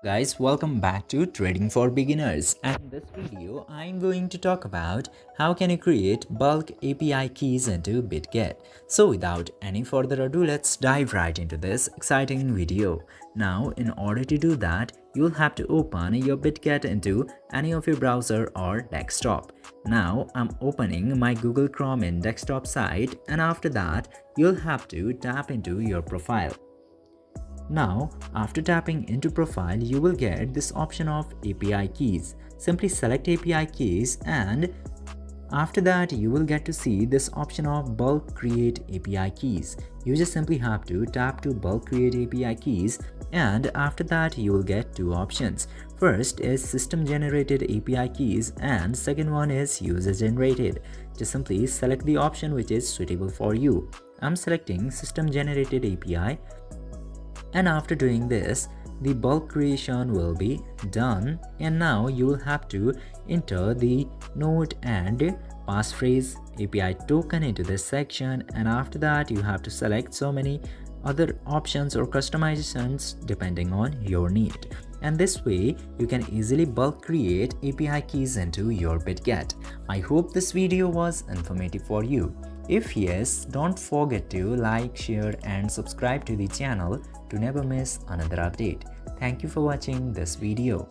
Guys, welcome back to Trading for Beginners, and in this video I'm going to talk about how can you create bulk API keys into Bitget. So without any further ado, let's dive right into this exciting video. Now in order to do that, you'll have to open your Bitget into any of your browser or desktop. Now I'm opening my Google Chrome in desktop site, and after that you'll have to tap into your profile. Now, after tapping into profile, you will get this option of API keys. Simply select API keys, and after that you will get to see this option of bulk create API keys. You just simply have to tap to bulk create API keys, and after that you will get two options. First is system generated API keys and second one is user generated. Just simply select the option which is suitable for you. I'm selecting system generated API, and after doing this the bulk creation will be done, and now you will have to enter the node and passphrase API token into this section, and after that you have to select so many other options or customizations depending on your need, and this way you can easily bulk create API keys into your Bitget. I hope this video was informative for you. If yes, don't forget to like, share and subscribe to the channel to never miss another update. Thank you for watching this video.